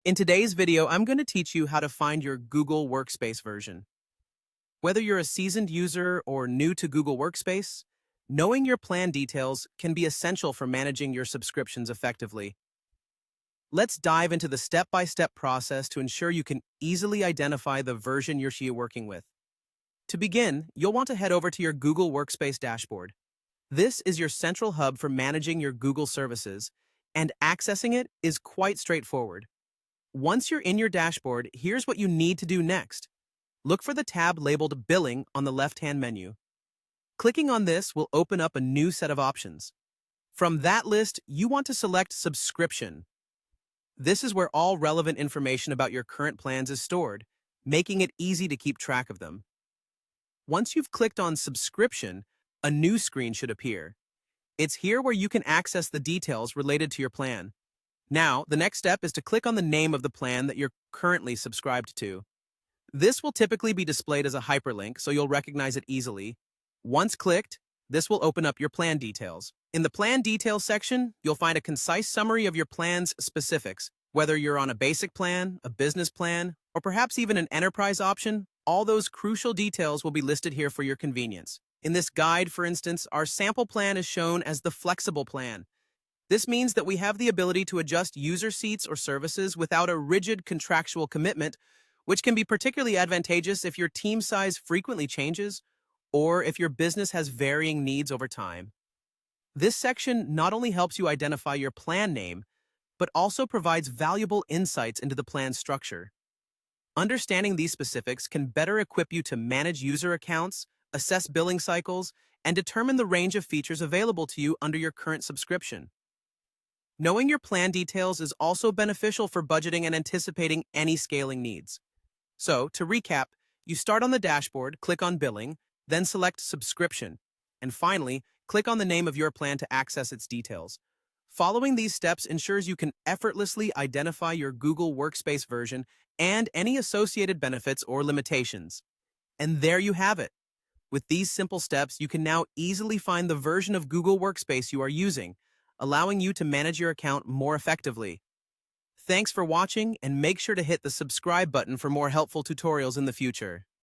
In today's video, I'm going to teach you how to find your Google Workspace version. Whether you're a seasoned user or new to Google Workspace, knowing your plan details can be essential for managing your subscriptions effectively. Let's dive into the step-by-step process to ensure you can easily identify the version you're working with. To begin, you'll want to head over to your Google Workspace dashboard. This is your central hub for managing your Google services, and accessing it is quite straightforward. Once you're in your dashboard, here's what you need to do next. Look for the tab labeled Billing on the left-hand menu. Clicking on this will open up a new set of options. From that list, you want to select Subscription. This is where all relevant information about your current plans is stored, making it easy to keep track of them. Once you've clicked on Subscription, a new screen should appear. It's here where you can access the details related to your plan. Now, the next step is to click on the name of the plan that you're currently subscribed to. This will typically be displayed as a hyperlink, so you'll recognize it easily. Once clicked, this will open up your plan details. In the Plan Details section, you'll find a concise summary of your plan's specifics. Whether you're on a basic plan, a business plan, or perhaps even an enterprise option, all those crucial details will be listed here for your convenience. In this guide, for instance, our sample plan is shown as the flexible plan. This means that we have the ability to adjust user seats or services without a rigid contractual commitment, which can be particularly advantageous if your team size frequently changes or if your business has varying needs over time. This section not only helps you identify your plan name, but also provides valuable insights into the plan structure. Understanding these specifics can better equip you to manage user accounts, assess billing cycles, and determine the range of features available to you under your current subscription. Knowing your plan details is also beneficial for budgeting and anticipating any scaling needs. So, to recap, you start on the dashboard, click on Billing, then select Subscription, and finally, click on the name of your plan to access its details. Following these steps ensures you can effortlessly identify your Google Workspace version and any associated benefits or limitations. And there you have it. With these simple steps, you can now easily find the version of Google Workspace you are using, allowing you to manage your account more effectively. Thanks for watching, and make sure to hit the subscribe button for more helpful tutorials in the future.